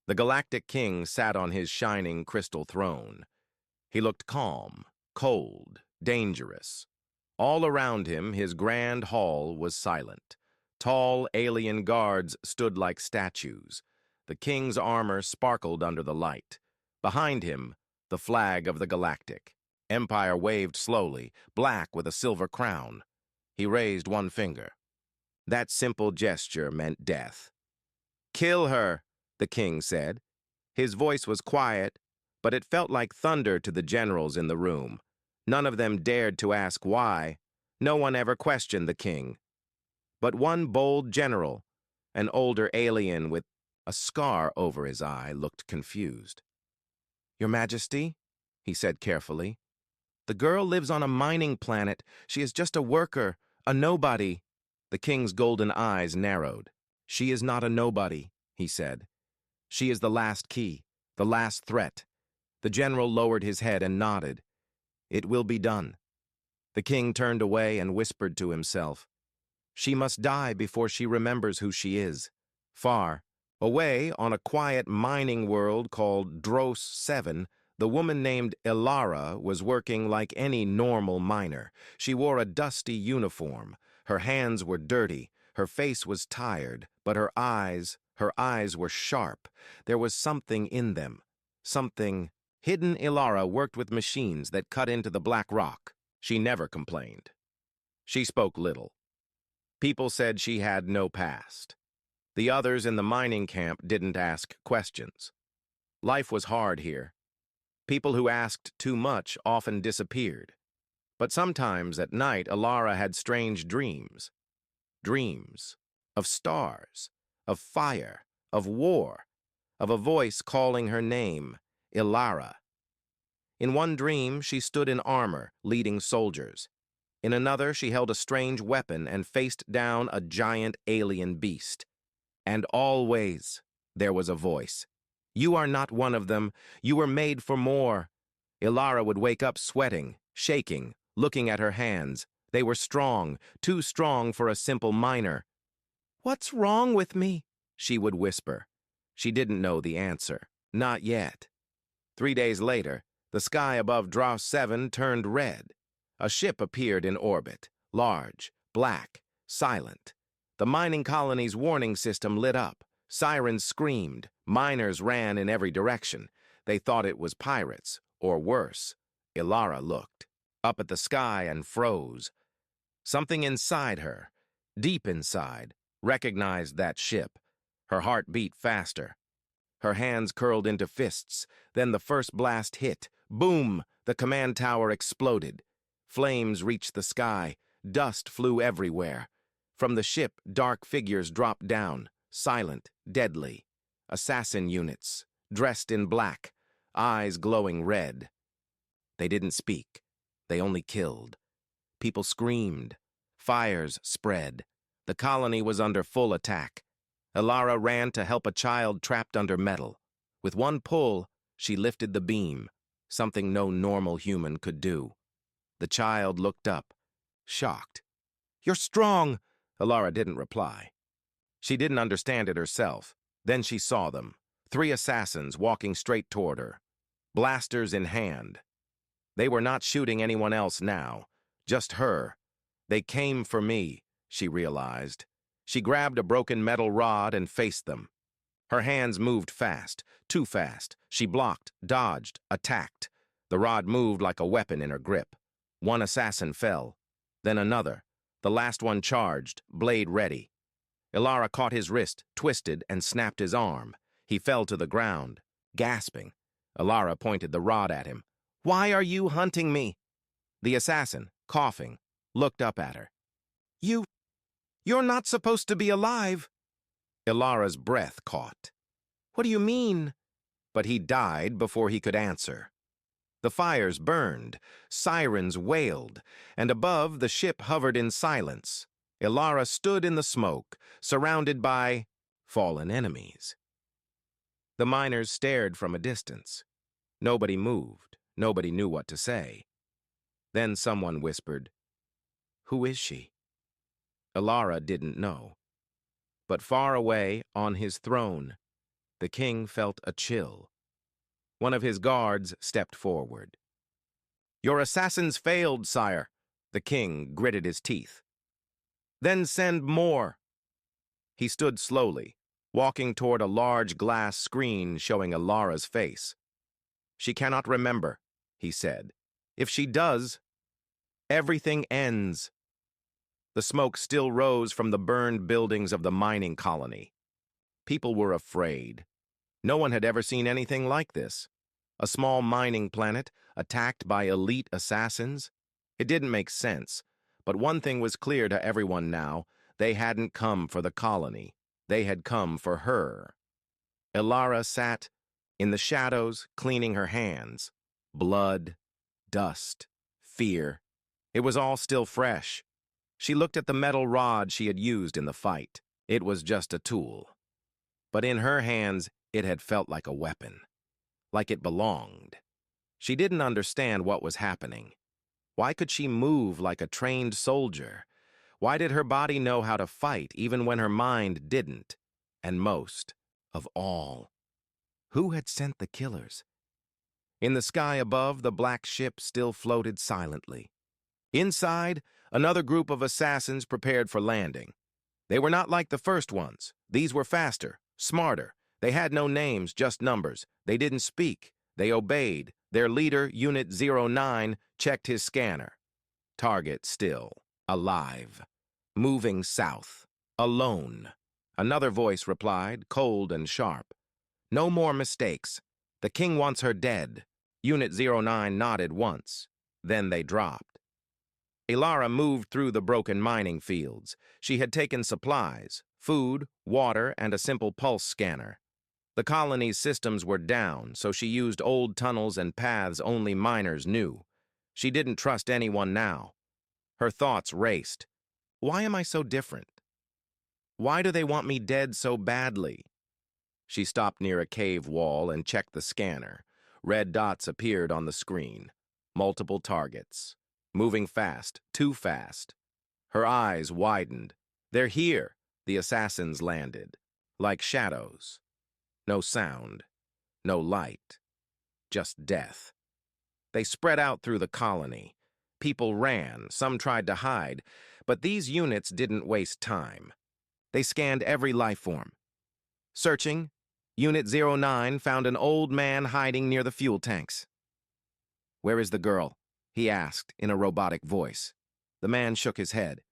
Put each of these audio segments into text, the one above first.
The galactic king sat on his shining crystal throne. He looked calm, cold, dangerous. All around him, his grand hall was silent. Tall alien guards stood like statues. The king's armor sparkled under the light. Behind him, the flag of the galactic. Empire waved slowly, black with a silver crown. He raised one finger. That simple gesture meant death. "Kill her," the king said. His voice was quiet, but it felt like thunder to the generals in the room. None of them dared to ask why. No one ever questioned the king. But one bold general, an older alien with a scar over his eye, looked confused. "Your Majesty," he said carefully, "the girl lives on a mining planet. She is just a worker, a nobody." The king's golden eyes narrowed. "She is not a nobody," he said. "She is the last key, the last threat." The general lowered his head and nodded. "It will be done." The king turned away and whispered to himself. "She must die before she remembers who she is." Far away on a quiet mining world called Dros 7, the woman named Ilara was working like any normal miner. She wore a dusty uniform. Her hands were dirty. Her face was tired, but her eyes were sharp. There was something in them. Something. Hidden Ilara worked with machines that cut into the black rock. She never complained. She spoke little. People said she had no past. The others in the mining camp didn't ask questions. Life was hard here. People who asked too much often disappeared. But sometimes at night, Ilara had strange dreams. Dreams of stars, of fire, of war, of a voice calling her name, Ilara. In one dream, she stood in armor, leading soldiers. In another, she held a strange weapon and faced down a giant alien beast. And always there was a voice. "You are not one of them. You were made for more." Ilara would wake up sweating, shaking, looking at her hands. They were strong, too strong for a simple miner. "What's wrong with me?" she would whisper. She didn't know the answer. Not yet. 3 days later, the sky above Dros 7 turned red. A ship appeared in orbit, large, black, silent. The mining colony's warning system lit up. Sirens screamed. Miners ran in every direction. They thought it was pirates, or worse. Ilara looked up at the sky and froze. Something inside her, deep inside, recognized that ship. Her heart beat faster. Her hands curled into fists. Then the first blast hit. Boom! The command tower exploded. Flames reached the sky. Dust flew everywhere. From the ship, dark figures dropped down, silent, deadly. Assassin units, dressed in black, eyes glowing red. They didn't speak. They only killed. People screamed. Fires spread. The colony was under full attack. Ilara ran to help a child trapped under metal. With one pull, she lifted the beam, something no normal human could do. The child looked up, shocked. "You're strong!" Ilara didn't reply. She didn't understand it herself. Then she saw them, 3 assassins walking straight toward her, blasters in hand. They were not shooting anyone else now, just her. They came for me, she realized. She grabbed a broken metal rod and faced them. Her hands moved fast, too fast. She blocked, dodged, attacked. The rod moved like a weapon in her grip. One assassin fell, then another. The last one charged, blade ready. Ilara caught his wrist, twisted, and snapped his arm. He fell to the ground, gasping. Ilara pointed the rod at him. "Why are you hunting me?" The assassin, coughing, looked up at her. You're not supposed to be alive." Ilara's breath caught. "What do you mean?" But he died before he could answer. The fires burned, sirens wailed, and above the ship hovered in silence. Ilara stood in the smoke, surrounded by fallen enemies. The miners stared from a distance. Nobody moved. Nobody knew what to say. Then someone whispered, "Who is she?" Ilara didn't know. But far away, on his throne, The king felt a chill. One of his guards stepped forward. "Your assassins failed, sire." The king gritted his teeth. "Then send more." He stood slowly, walking toward a large glass screen showing Ilara's face. "She cannot remember," he said. "If she does, everything ends." The smoke still rose from the burned buildings of the mining colony. People were afraid. No one had ever seen anything like this. A small mining planet attacked by elite assassins? It didn't make sense, but one thing was clear to everyone now. They hadn't come for the colony. They had come for her. Ilara sat in the shadows, cleaning her hands. Blood, dust, fear. It was all still fresh. She looked at the metal rod she had used in the fight. It was just a tool. But in her hands, it had felt like a weapon. Like it belonged. She didn't understand what was happening. Why could she move like a trained soldier? Why did her body know how to fight even when her mind didn't? And most of all, who had sent the killers? In the sky above, the black ship still floated silently. Inside, another group of assassins prepared for landing. They were not like the first ones. These were faster, smarter. They had no names, just numbers. They didn't speak. They obeyed. Their leader, Unit 09, checked his scanner. Target still, alive, moving south, alone. Another voice replied, cold and sharp. "No more mistakes. The king wants her dead." Unit 09 nodded once. Then they dropped. Ilara moved through the broken mining fields. She had taken supplies, food, water, and a simple pulse scanner. The colony's systems were down, so she used old tunnels and paths only miners knew. She didn't trust anyone now. Her thoughts raced. Why am I so different? Why do they want me dead so badly? She stopped near a cave wall and checked the scanner. Red dots appeared on the screen. Multiple targets. Moving fast, too fast. Her eyes widened. "They're here," the assassins landed. Like shadows. No sound. No light. Just death. They spread out through the colony. People ran, some tried to hide, but these units didn't waste time. They scanned every life form. Searching, Unit 09 found an old man hiding near the fuel tanks. "Where is the girl?" he asked in a robotic voice. The man shook his head.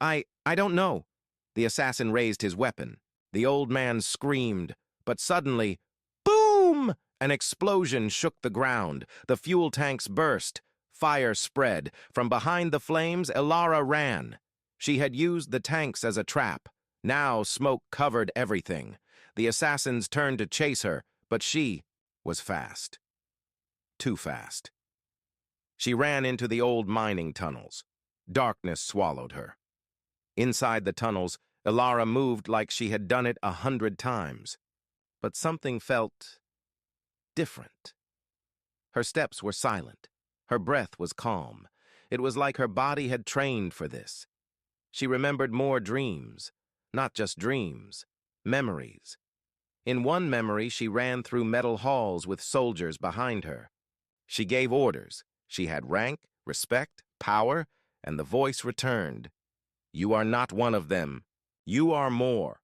I don't know." The assassin raised his weapon. The old man screamed, but suddenly, boom! An explosion shook the ground. The fuel tanks burst. Fire spread. From behind the flames, Ilara ran. She had used the tanks as a trap. Now smoke covered everything. The assassins turned to chase her, but she was fast. Too fast. She ran into the old mining tunnels. Darkness swallowed her. Inside the tunnels, Ilara moved like she had done it 100 times. But something felt different. Her steps were silent. Her breath was calm. It was like her body had trained for this. She remembered more dreams. Not just dreams, memories. In one memory, she ran through metal halls with soldiers behind her. She gave orders. She had rank, respect, power, and the voice returned. "You are not one of them. You are more."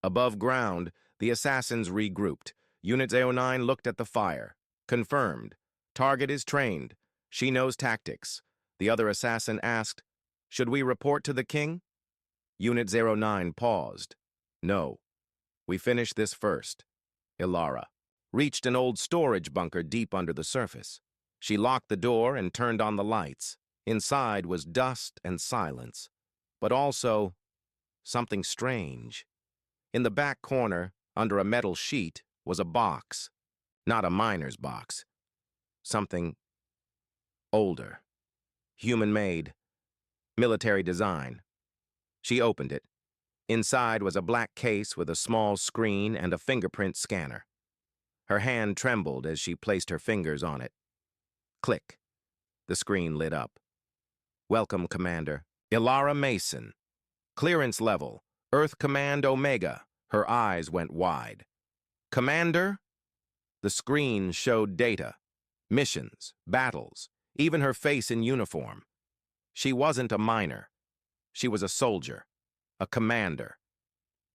Above ground, the assassins regrouped. Unit 09 looked at the fire. Confirmed. Target is trained. She knows tactics. The other assassin asked, "Should we report to the king?" Unit 09 paused. "No. We finish this first." Ilara reached an old storage bunker deep under the surface. She locked the door and turned on the lights. Inside was dust and silence, but also something strange. In the back corner, under a metal sheet, was a box. Not a miner's box. Something older. Human-made. Military design. She opened it. Inside was a black case with a small screen and a fingerprint scanner. Her hand trembled as she placed her fingers on it. Click. The screen lit up. "Welcome, Commander. Ilara Mason. Clearance level, Earth Command Omega." Her eyes went wide. Commander? The screen showed data, missions, battles, even her face in uniform. She wasn't a miner. She was a soldier, a commander.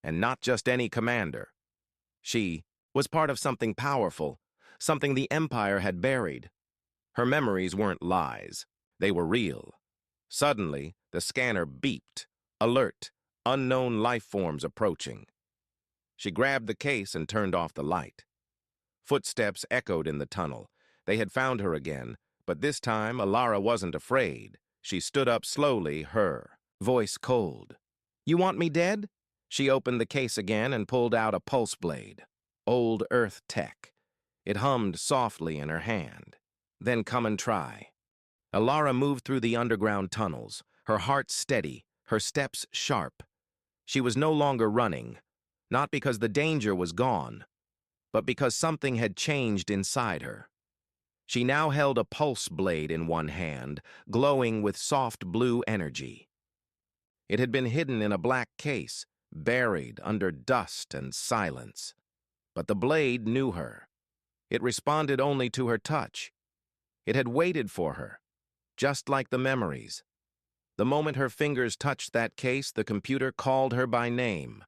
And not just any commander. She was part of something powerful, something the Empire had buried. Her memories weren't lies. They were real. Suddenly, the scanner beeped. Alert, unknown life forms approaching. She grabbed the case and turned off the light. Footsteps echoed in the tunnel. They had found her again, but this time Alara wasn't afraid. She stood up slowly, her voice cold. "You want me dead?" She opened the case again and pulled out a pulse blade. Old Earth tech. It hummed softly in her hand. "Then come and try." Alara moved through the underground tunnels, her heart steady, her steps sharp. She was no longer running, not because the danger was gone, but because something had changed inside her. She now held a pulse blade in one hand, glowing with soft blue energy. It had been hidden in a black case, buried under dust and silence. But the blade knew her. It responded only to her touch. It had waited for her, just like the memories. The moment her fingers touched that case, the computer called her by name.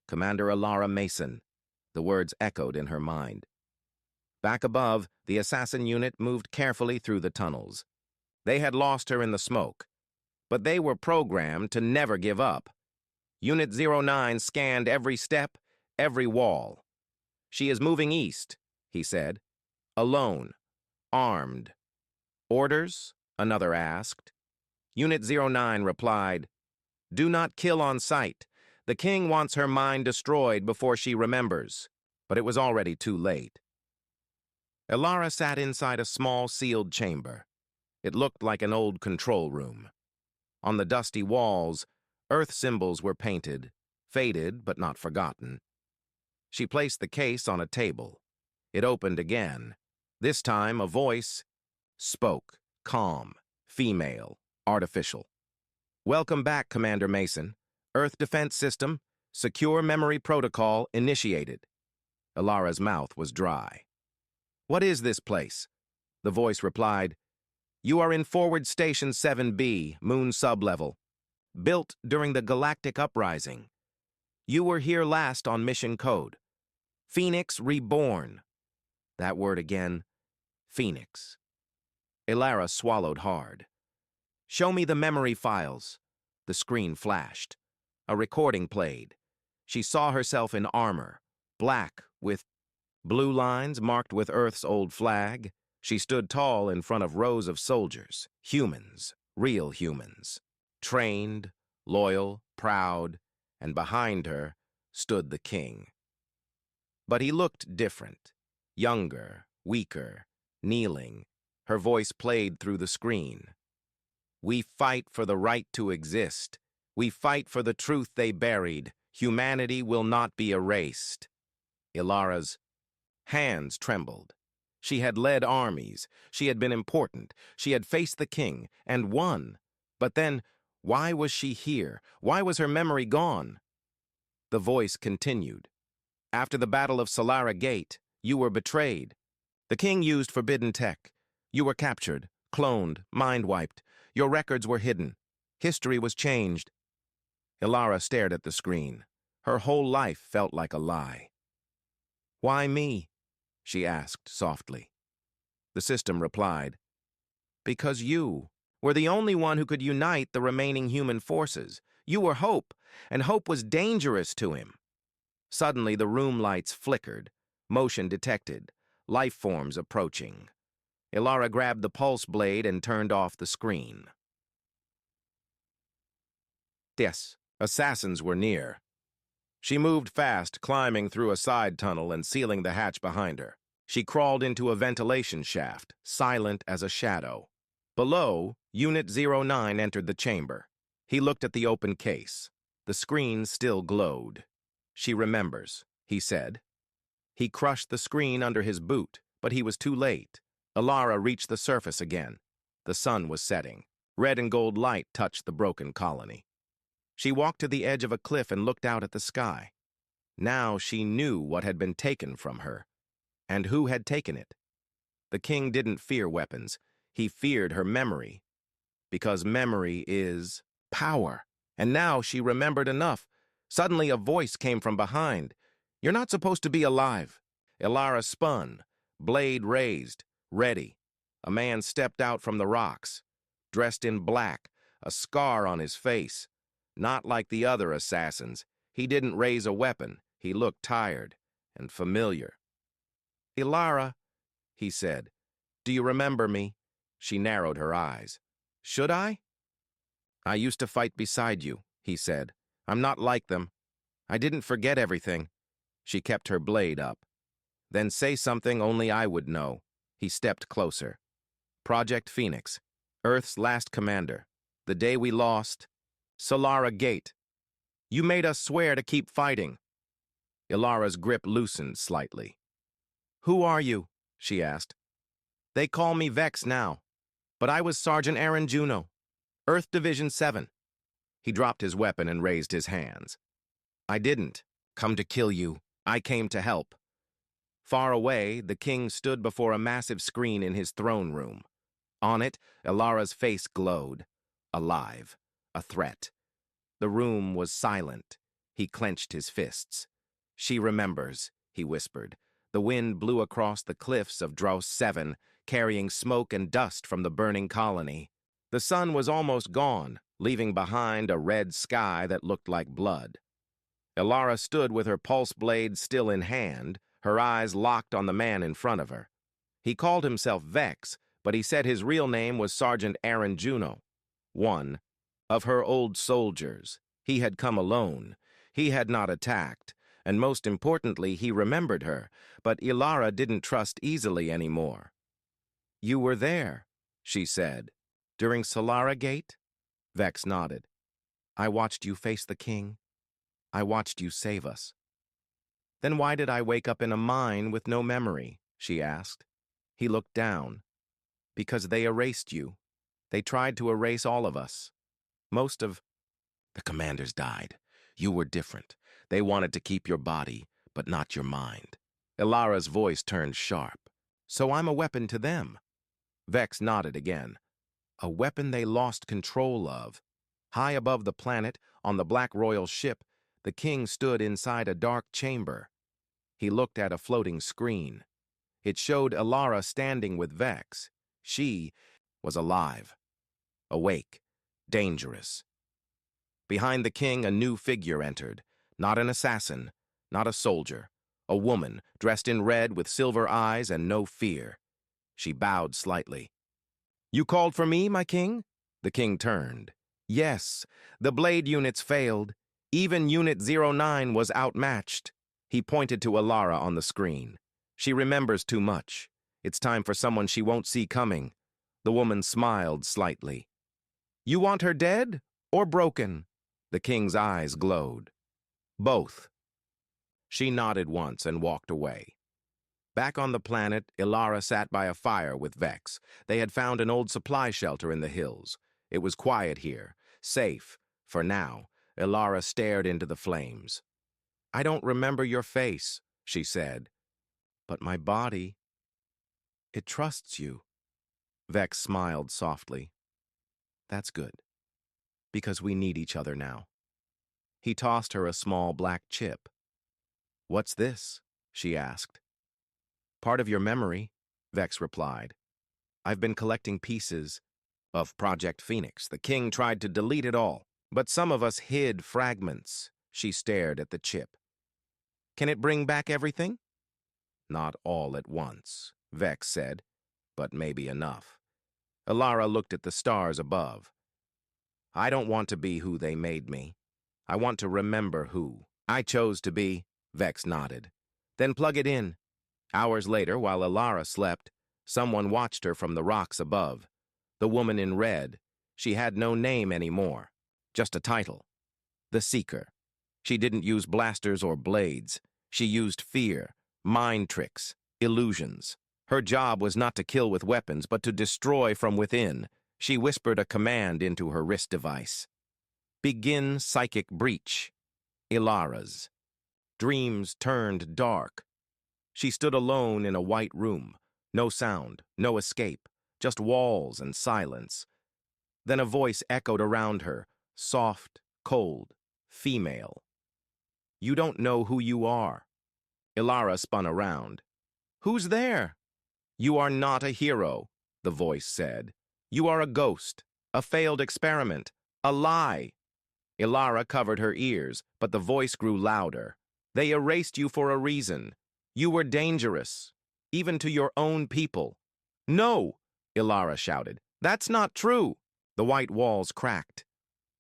Commander Alara Mason. The words echoed in her mind. Back above, the assassin unit moved carefully through the tunnels. They had lost her in the smoke, but they were programmed to never give up. Unit 09 scanned every step, every wall. "She is moving east," he said. "Alone. Armed." "Orders?" another asked. Unit 09 replied, "Do not kill on sight. The king wants her mind destroyed before she remembers." But it was already too late. Alara sat inside a small sealed chamber. It looked like an old control room. On the dusty walls, Earth symbols were painted, faded but not forgotten. She placed the case on a table. It opened again. This time, a voice spoke, calm, female, artificial. "Welcome back, Commander Mason. Earth Defense System, Secure Memory Protocol initiated." Alara's mouth was dry. "What is this place?" The voice replied, "You are in Forward Station 7B, Moon Sublevel. Built during the Galactic Uprising. You were here last on mission code. Phoenix Reborn." That word again, Phoenix. Alara swallowed hard. "Show me the memory files." The screen flashed. A recording played. She saw herself in armor, black with blue lines marked with Earth's old flag. She stood tall in front of rows of soldiers, humans, real humans. Trained, loyal, proud, and behind her stood the king. But he looked different, younger, weaker, kneeling. Her voice played through the screen. "We fight for the right to exist. We fight for the truth they buried. Humanity will not be erased." Alara's hands trembled. She had led armies. She had been important. She had faced the king and won. But then, why was she here? Why was her memory gone? The voice continued. "After the Battle of Solara Gate, you were betrayed. The king used forbidden tech. You were captured, cloned, mind-wiped. Your records were hidden. History was changed." Alara stared at the screen. Her whole life felt like a lie. "Why me?" she asked softly. The system replied, "Because you were the only one who could unite the remaining human forces. You were hope, and hope was dangerous to him." Suddenly, the room lights flickered, motion detected, life forms approaching. Alara grabbed the pulse blade and turned off the screen. Yes, assassins were near. She moved fast, climbing through a side tunnel and sealing the hatch behind her. She crawled into a ventilation shaft, silent as a shadow. Below, Unit 09 entered the chamber. He looked at the open case. The screen still glowed. "She remembers," he said. He crushed the screen under his boot, but he was too late. Alara reached the surface again. The sun was setting. Red and gold light touched the broken colony. She walked to the edge of a cliff and looked out at the sky. Now she knew what had been taken from her, and who had taken it. The king didn't fear weapons. He feared her memory, because memory is power. And now she remembered enough. Suddenly a voice came from behind. "You're not supposed to be alive." Ilara spun, blade raised, ready. A man stepped out from the rocks, dressed in black, a scar on his face. Not like the other assassins. He didn't raise a weapon. He looked tired and familiar. "Ilara," he said, "do you remember me?" She narrowed her eyes. "Should I?" "I used to fight beside you," he said. "I'm not like them. I didn't forget everything." She kept her blade up. "Then say something only I would know." He stepped closer. "Project Phoenix, Earth's last commander. The day we lost, Solara Gate. You made us swear to keep fighting." Ilara's grip loosened slightly. "Who are you?" she asked. "They call me Vex now, but I was Sergeant Aaron Juno, Earth Division 7. He dropped his weapon and raised his hands. "I didn't come to kill you. I came to help." Far away, the king stood before a massive screen in his throne room. On it, Ilara's face glowed. Alive. A threat. The room was silent. He clenched his fists. "She remembers," he whispered. The wind blew across the cliffs of Dros 7, carrying smoke and dust from the burning colony. The sun was almost gone, leaving behind a red sky that looked like blood. Ilara stood with her pulse blade still in hand, her eyes locked on the man in front of her. He called himself Vex, but he said his real name was Sergeant Aaron Juno. One of her old soldiers. He had come alone. He had not attacked, and most importantly, he remembered her, but Ilara didn't trust easily anymore. "You were there," she said. "During Solara Gate?" Vex nodded. "I watched you face the king. I watched you save us." "Then why did I wake up in a mine with no memory?" she asked. He looked down. "Because they erased you. They tried to erase all of us. Most of the commanders died. You were different. They wanted to keep your body, but not your mind." Ilara's voice turned sharp. "So I'm a weapon to them." Vex nodded again. "A weapon they lost control of." High above the planet, on the Black Royal ship, the king stood inside a dark chamber. He looked at a floating screen. It showed Ilara standing with Vex. She was alive, awake, dangerous. Behind the king, a new figure entered. Not an assassin, not a soldier. A woman, dressed in red with silver eyes and no fear. She bowed slightly. "You called for me, my king?" The king turned. "Yes, the blade units failed. Even Unit 09 was outmatched." He pointed to Ilara on the screen. "She remembers too much. It's time for someone she won't see coming." The woman smiled slightly. "You want her dead or broken?" The king's eyes glowed. "Both." She nodded once and walked away. Back on the planet, Ilara sat by a fire with Vex. They had found an old supply shelter in the hills. It was quiet here, safe, for now. Ilara stared into the flames. "I don't remember your face," she said, "but my body, it trusts you." Vex smiled softly. "That's good, because we need each other now." He tossed her a small black chip. "What's this?" she asked. "Part of your memory," Vex replied. "I've been collecting pieces of Project Phoenix. The king tried to delete it all, but some of us hid fragments." She stared at the chip. "Can it bring back everything?" "Not all at once," Vex said, "but maybe enough." Ilara looked at the stars above. "I don't want to be who they made me. I want to remember who I chose to be." Vex nodded. "Then plug it in." Hours later, while Ilara slept, someone watched her from the rocks above. The woman in red. She had no name anymore, just a title. The Seeker. She didn't use blasters or blades. She used fear, mind tricks, illusions. Her job was not to kill with weapons, but to destroy from within. She whispered a command into her wrist device. "Begin psychic breach." Ilara's. Dreams turned dark. She stood alone in a white room. No sound, no escape, just walls and silence. Then a voice echoed around her, soft, cold, female. "You don't know who you are." Ilara spun around. "Who's there?" "You are not a hero," the voice said. "You are a ghost, a failed experiment, a lie." Ilara covered her ears, but the voice grew louder. "They erased you for a reason. You were dangerous, even to your own people." "No!" Ilara shouted. "That's not true." The white walls cracked.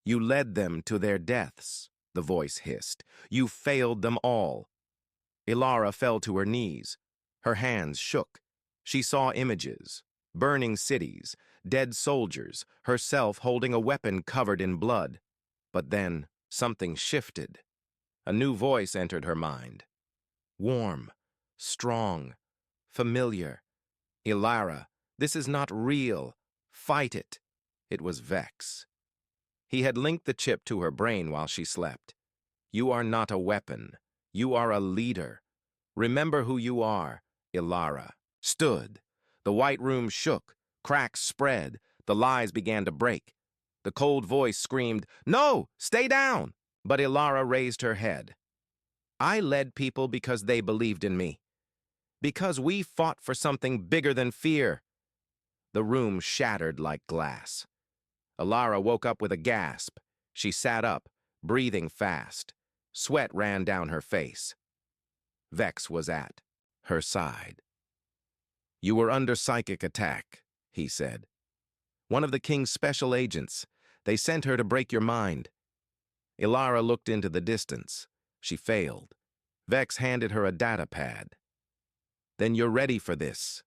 "You led them to their deaths," the voice hissed. "You failed them all." Ilara fell to her knees. Her hands shook. She saw images, burning cities, dead soldiers, herself holding a weapon covered in blood. But then something shifted. A new voice entered her mind. Warm, strong, familiar. "Ilara, this is not real. Fight it." It was Vex. He had linked the chip to her brain while she slept. "You are not a weapon. You are a leader. Remember who you are." Ilara stood. The white room shook. Cracks spread. The lies began to break. The cold voice screamed, "No! Stay down!" But Ilara raised her head. "I led people because they believed in me. Because we fought for something bigger than fear." The room shattered like glass. Ilara woke up with a gasp. She sat up, breathing fast. Sweat ran down her face. Vex was at her side. "You were under psychic attack," he said. "One of the king's special agents. They sent her to break your mind." Ilara looked into the distance. She failed. Vex handed her a data pad. "Then you're ready for this."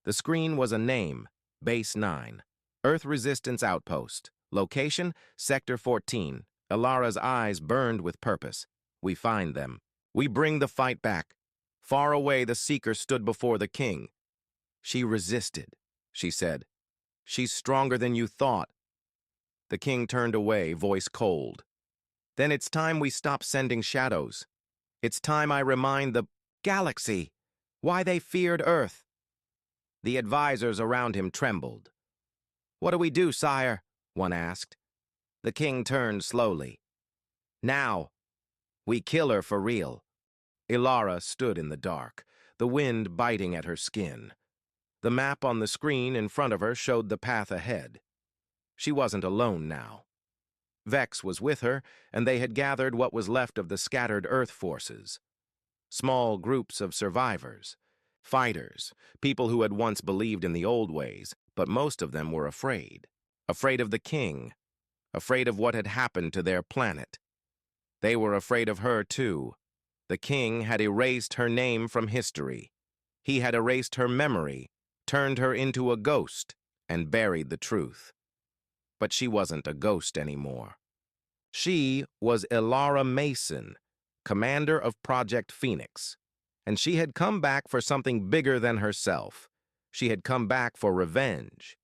The screen was a name, Base 9. Earth Resistance Outpost. Location, Sector 14. Ilara's eyes burned with purpose. "We find them. We bring the fight back." Far away, the Seeker stood before the king. "She resisted," she said. "She's stronger than you thought." The king turned away, voice cold. "Then it's time we stop sending shadows. It's time I remind the galaxy why they feared Earth." The advisors around him trembled. "What do we do, sire?" one asked. The king turned slowly. "Now. We kill her for real." Ilara stood in the dark, the wind biting at her skin. The map on the screen in front of her showed the path ahead. She wasn't alone now. Vex was with her, and they had gathered what was left of the scattered Earth forces. Small groups of survivors, fighters, people who had once believed in the old ways, but most of them were afraid. Afraid of the king, afraid of what had happened to their planet. They were afraid of her, too. The king had erased her name from history. He had erased her memory, turned her into a ghost, and buried the truth. But she wasn't a ghost anymore. She was Ilara Mason, commander of Project Phoenix, and she had come back for something bigger than herself. She had come back for revenge.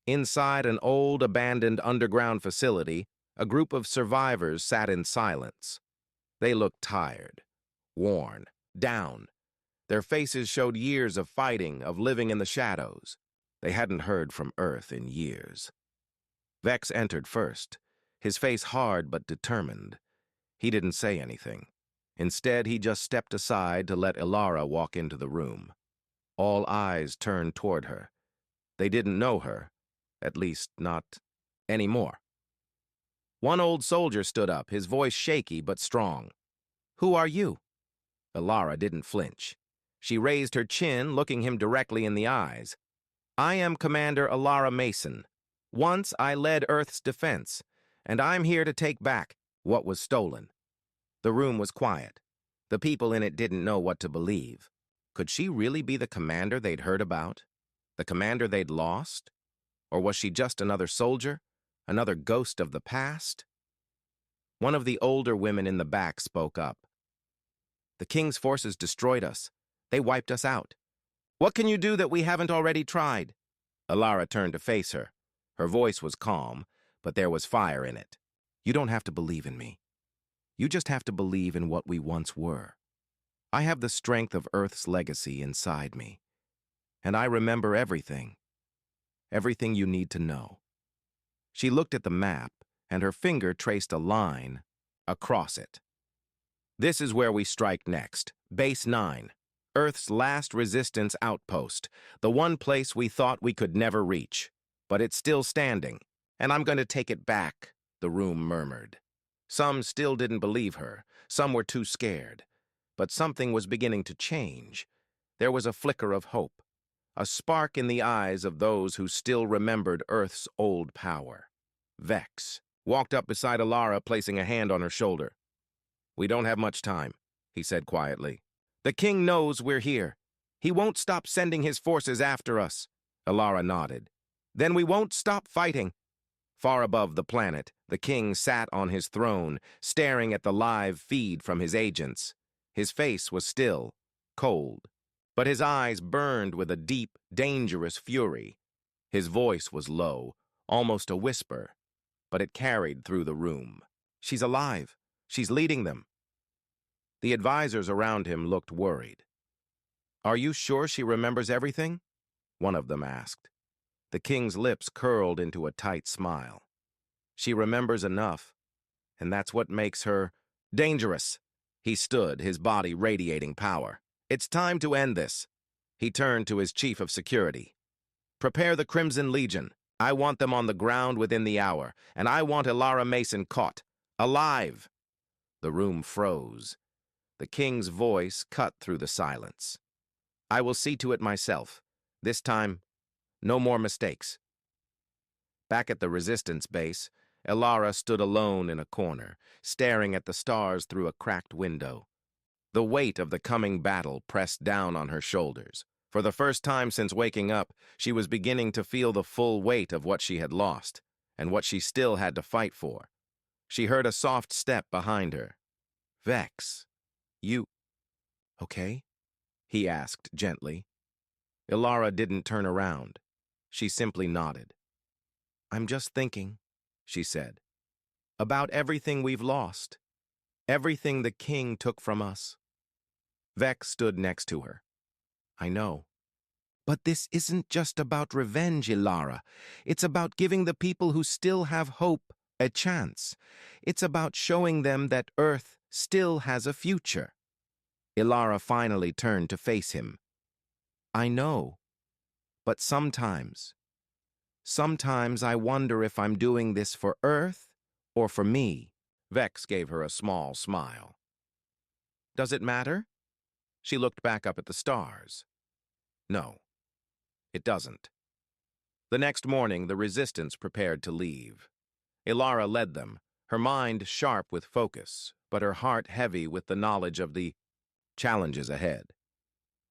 Inside an old, abandoned underground facility, a group of survivors sat in silence. They looked tired, worn, down. Their faces showed years of fighting, of living in the shadows. They hadn't heard from Earth in years. Vex entered first, his face hard but determined. He didn't say anything. Instead, he just stepped aside to let Ilara walk into the room. All eyes turned toward her. They didn't know her, at least not anymore. One old soldier stood up, his voice shaky but strong. "Who are you?" Ilara didn't flinch. She raised her chin, looking him directly in the eyes. "I am Commander Ilara Mason. Once I led Earth's defense, and I'm here to take back what was stolen." The room was quiet. The people in it didn't know what to believe. Could she really be the commander they'd heard about? The commander they'd lost? Or was she just another soldier? Another ghost of the past? One of the older women in the back spoke up. "The king's forces destroyed us. They wiped us out. What can you do that we haven't already tried?" Ilara turned to face her. Her voice was calm, but there was fire in it. "You don't have to believe in me. You just have to believe in what we once were. I have the strength of Earth's legacy inside me, and I remember everything, everything you need to know." She looked at the map, and her finger traced a line across it. "This is where we strike next. Base 9, Earth's last resistance outpost, the one place we thought we could never reach. But it's still standing, and I'm going to take it back," the room murmured. Some still didn't believe her, some were too scared. But something was beginning to change. There was a flicker of hope, a spark in the eyes of those who still remembered Earth's old power. Vex walked up beside Alara, placing a hand on her shoulder. "We don't have much time," he said quietly. "The king knows we're here. He won't stop sending his forces after us." Alara nodded. "Then we won't stop fighting." Far above the planet, the king sat on his throne, staring at the live feed from his agents. His face was still, cold, but his eyes burned with a deep, dangerous fury. His voice was low, almost a whisper, but it carried through the room. "She's alive. She's leading them." The advisors around him looked worried. "Are you sure she remembers everything?" one of them asked. The king's lips curled into a tight smile. "She remembers enough, and that's what makes her dangerous." He stood, his body radiating power. "It's time to end this." He turned to his chief of security. "Prepare the Crimson Legion. I want them on the ground within the hour, and I want Alara Mason caught, alive." The room froze. The king's voice cut through the silence. "I will see to it myself. This time, no more mistakes." Back at the resistance base, Alara stood alone in a corner, staring at the stars through a cracked window. The weight of the coming battle pressed down on her shoulders. For the first time since waking up, she was beginning to feel the full weight of what she had lost, and what she still had to fight for. She heard a soft step behind her. "Vex, you okay?" he asked gently. Alara didn't turn around. She simply nodded. "I'm just thinking," she said, "about everything we've lost, everything the king took from us." Vex stood next to her. "I know. But this isn't just about revenge, Ilara. It's about giving the people who still have hope a chance. It's about showing them that Earth still has a future." Ilara finally turned to face him. "I know, but sometimes I wonder if I'm doing this for Earth or for me." Vex gave her a small smile. "Does it matter?" She looked back up at the stars. "No, it doesn't." The next morning, the resistance prepared to leave. Ilara led them, her mind sharp with focus, but her heart heavy with the knowledge of the challenges ahead.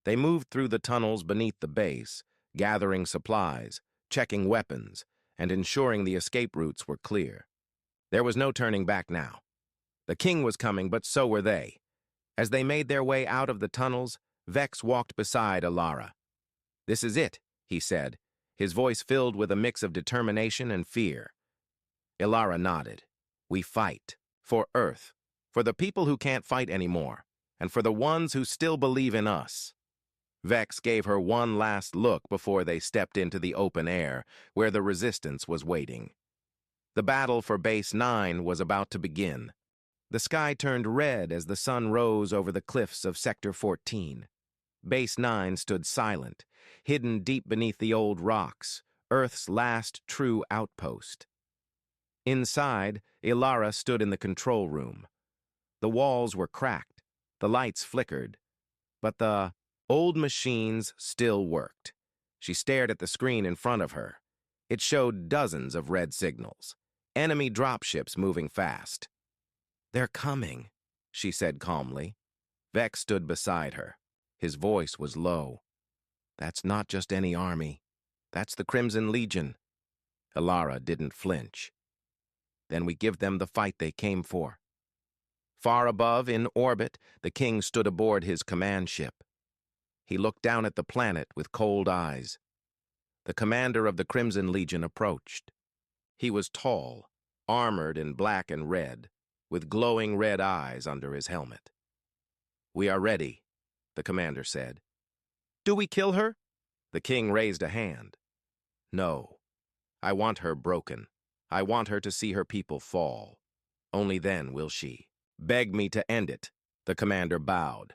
They moved through the tunnels beneath the base, gathering supplies, checking weapons, and ensuring the escape routes were clear. There was no turning back now. The king was coming, but so were they. As they made their way out of the tunnels, Vex walked beside Alara. "This is it," he said, his voice filled with a mix of determination and fear. Ilara nodded. "We fight. For Earth. For the people who can't fight anymore. And for the ones who still believe in us." Vex gave her one last look before they stepped into the open air, where the resistance was waiting. The battle for Base 9 was about to begin. The sky turned red as the sun rose over the cliffs of Sector 14. Base 9 stood silent, hidden deep beneath the old rocks, Earth's last true outpost. Inside, Ilara stood in the control room. The walls were cracked, the lights flickered, but the old machines still worked. She stared at the screen in front of her. It showed dozens of red signals, enemy dropships moving fast. "They're coming," she said calmly. Vex stood beside her. His voice was low. "That's not just any army. That's the Crimson Legion." Ilara didn't flinch. "Then we give them the fight they came for." Far above, in orbit, the king stood aboard his command ship. He looked down at the planet with cold eyes. The commander of the Crimson Legion approached. He was tall, armored in black and red, with glowing red eyes under his helmet. "We are ready," the commander said. "Do we kill her?" The king raised a hand. "No. I want her broken. I want her to see her people fall. Only then will she. Beg me to end it." The commander bowed.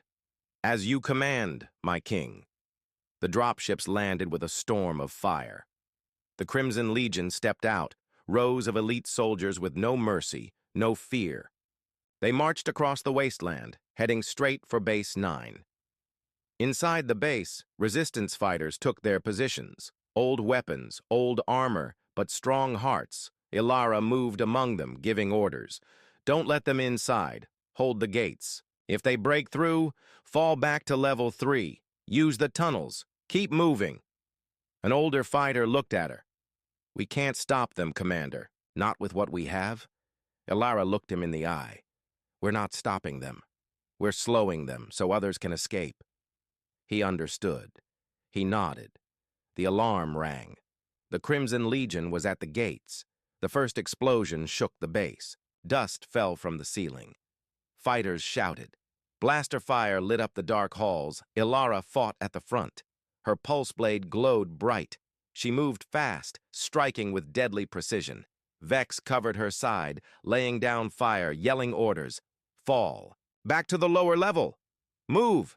"As you command, my king." The dropships landed with a storm of fire. The Crimson Legion stepped out, rows of elite soldiers with no mercy, no fear. They marched across the wasteland, heading straight for Base 9. Inside the base, resistance fighters took their positions. Old weapons, old armor, but strong hearts. Ilara moved among them, giving orders. "Don't let them inside. Hold the gates. If they break through, fall back to level 3. Use the tunnels. Keep moving." An older fighter looked at her. "We can't stop them, Commander. Not with what we have." Ilara looked him in the eye. "We're not stopping them. We're slowing them so others can escape." He understood. He nodded. The alarm rang. The Crimson Legion was at the gates. The first explosion shook the base. Dust fell from the ceiling. Fighters shouted. Blaster fire lit up the dark halls. Ilara fought at the front. Her pulse blade glowed bright. She moved fast, striking with deadly precision. Vex covered her side, laying down fire, yelling orders. "Fall. Back to the lower level. Move."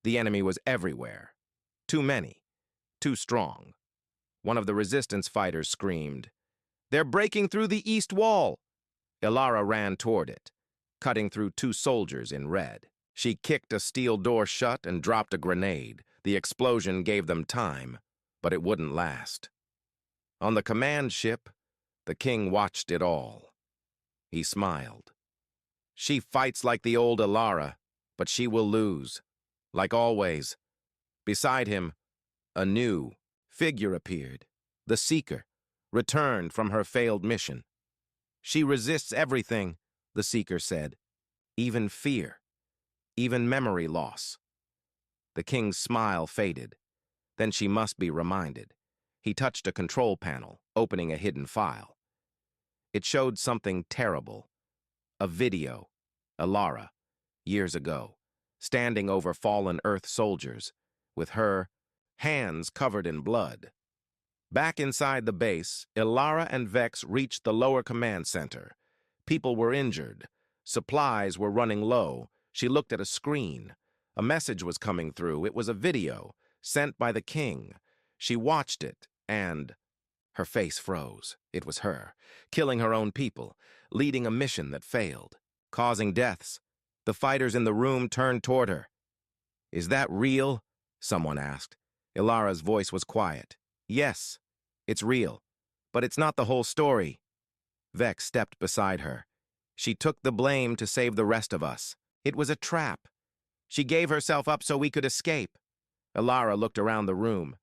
The enemy was everywhere. Too many. Too strong. One of the resistance fighters screamed, "They're breaking through the east wall." Ilara ran toward it, cutting through 2 soldiers in red. She kicked a steel door shut and dropped a grenade. The explosion gave them time, but it wouldn't last. On the command ship, the king watched it all. He smiled. "She fights like the old Ilara, but she will lose. Like always." Beside him, a new figure appeared. The Seeker, returned from her failed mission. "She resists everything," the Seeker said. "Even fear. Even memory loss." The king's smile faded. Then she must be reminded. He touched a control panel, opening a hidden file. It showed something terrible. A video. Ilara, years ago, standing over fallen Earth soldiers, with her hands covered in blood. Back inside the base, Ilara and Vex reached the lower command center. People were injured. Supplies were running low. She looked at a screen. A message was coming through. It was a video, sent by the king. She watched it, and her face froze. It was her, killing her own people, leading a mission that failed, causing deaths. The fighters in the room turned toward her. "Is that real?" someone asked. Ilara's voice was quiet. "Yes, it's real, but it's not the whole story." Vex stepped beside her. "She took the blame to save the rest of us. It was a trap. She gave herself up so we could escape." Ilara looked around the room.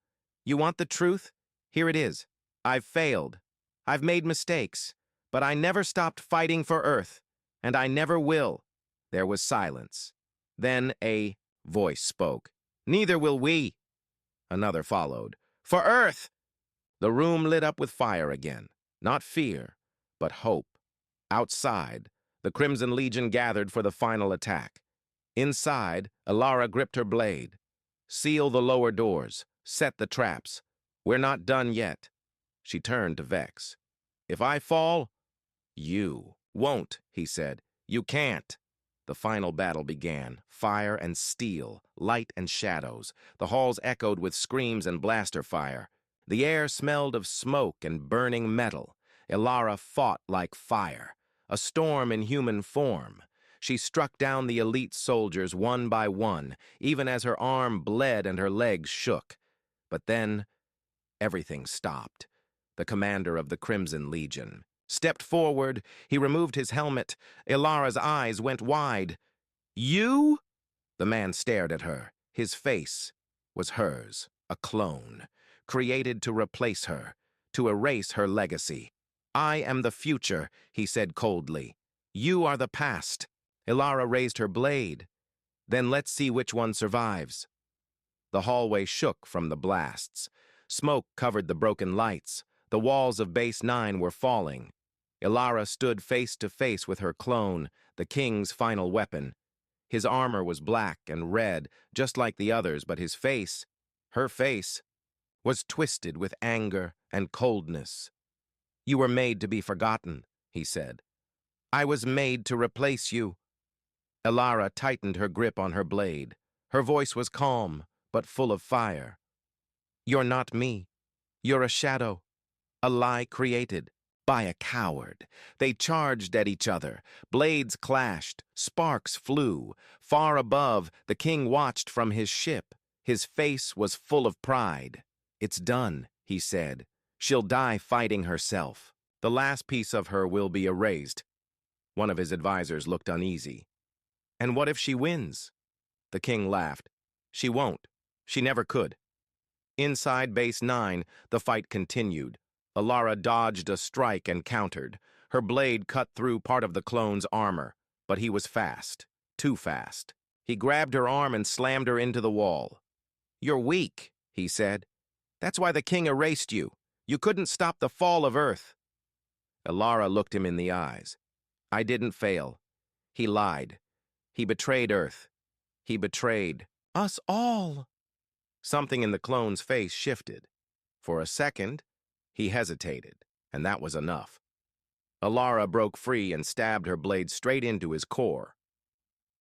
"You want the truth? Here it is. I've failed. I've made mistakes, but I never stopped fighting for Earth, and I never will." There was silence. Then a voice spoke. "Neither will we." Another followed. "For Earth!" The room lit up with fire again. Not fear, but hope. Outside, the Crimson Legion gathered for the final attack. Inside, Ilara gripped her blade. "Seal the lower doors. Set the traps. We're not done yet." She turned to Vex. "If I fall, you won't," he said. "You can't." The final battle began. Fire and steel, light and shadows. The halls echoed with screams and blaster fire. The air smelled of smoke and burning metal. Ilara fought like fire, a storm in human form. She struck down the elite soldiers one by one, even as her arm bled and her legs shook. But then, everything stopped. The commander of the Crimson Legion stepped forward. He removed his helmet. Ilara's eyes went wide. "You?" The man stared at her. His face was hers, a clone, created to replace her, to erase her legacy. "I am the future," he said coldly. "You are the past." Ilara raised her blade. "Then let's see which one survives." The hallway shook from the blasts. Smoke covered the broken lights. The walls of Base 9 were falling. Ilara stood face to face with her clone, the king's final weapon. His armor was black and red, just like the others, but his face, her face, was twisted with anger and coldness. "You were made to be forgotten," he said. "I was made to replace you." Ilara tightened her grip on her blade. Her voice was calm, but full of fire. "You're not me. You're a shadow, a lie created by a coward." They charged at each other. Blades clashed. Sparks flew. Far above, the king watched from his ship. His face was full of pride. "It's done," he said. "She'll die fighting herself. The last piece of her will be erased." One of his advisors looked uneasy. "And what if she wins?" The king laughed. "She won't. She never could." Inside Base 9, the fight continued. Ilara dodged a strike and countered. Her blade cut through part of the clone's armor, but he was fast. Too fast. He grabbed her arm and slammed her into the wall. "You're weak," he said. "That's why the king erased you. You couldn't stop the fall of Earth." Ilara looked him in the eyes. "I didn't fail. He lied. He betrayed Earth. He betrayed us all." Something in the clone's face shifted. For a second, he hesitated, and that was enough. Ilara broke free and stabbed her blade straight into his core.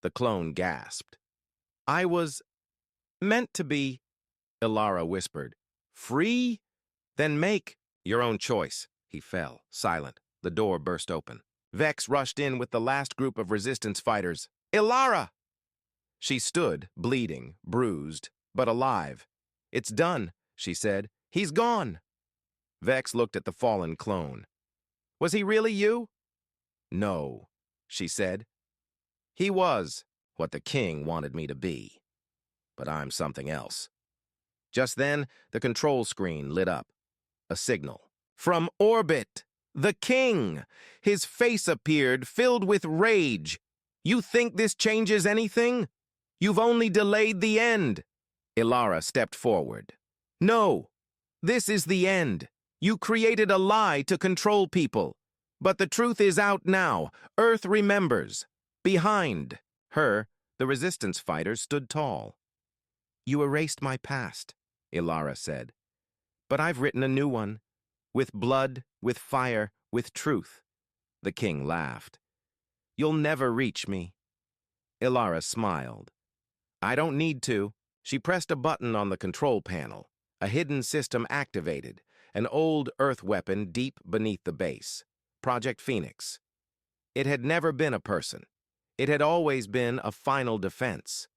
The clone gasped. "I was meant to be," Ilara whispered. "Free? Then make your own choice." He fell, silent. The door burst open. Vex rushed in with the last group of resistance fighters. "Ilara!" She stood, bleeding, bruised, but alive. "It's done," she said. "He's gone." Vex looked at the fallen clone. "Was he really you?" "No," she said. "He was what the king wanted me to be. But I'm something else." Just then, the control screen lit up. A signal. From orbit! The king! His face appeared, filled with rage. "You think this changes anything? You've only delayed the end." Ilara stepped forward. "No, this is the end. You created a lie to control people. But the truth is out now. Earth remembers." Behind her, the resistance fighters stood tall. "You erased my past," Ilara said. "But I've written a new one. With blood, with fire, with truth." The king laughed. "You'll never reach me." Ilara smiled. "I don't need to." She pressed a button on the control panel. A hidden system activated, an old Earth weapon deep beneath the base. Project Phoenix. It had never been a person. It had always been a final defense.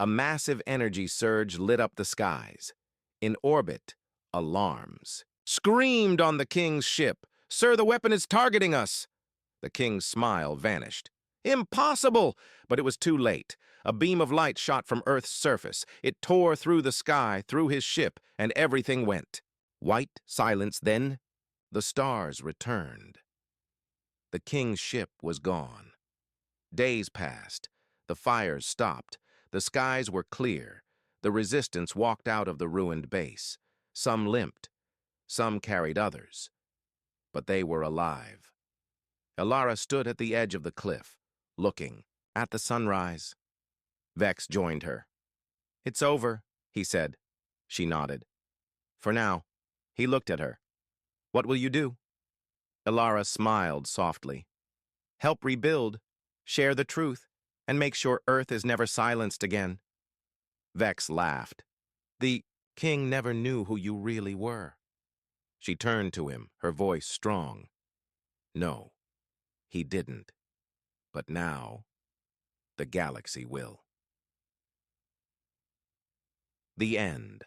A massive energy surge lit up the skies. In orbit, alarms screamed on the king's ship. "Sir, the weapon is targeting us." The king's smile vanished. "Impossible!" But it was too late. A beam of light shot from Earth's surface. It tore through the sky, through his ship, and everything went. White silence, then the stars returned. The king's ship was gone. Days passed. The fires stopped. The skies were clear. The resistance walked out of the ruined base. Some limped. Some carried others. But they were alive. Ilara stood at the edge of the cliff, looking at the sunrise. Vex joined her. "It's over," he said. She nodded. "For now." He looked at her. "What will you do?" Ilara smiled softly. "Help rebuild, share the truth, and make sure Earth is never silenced again." Vex laughed. "The king never knew who you really were." She turned to him, her voice strong. "No, he didn't. But now, the galaxy will." The end.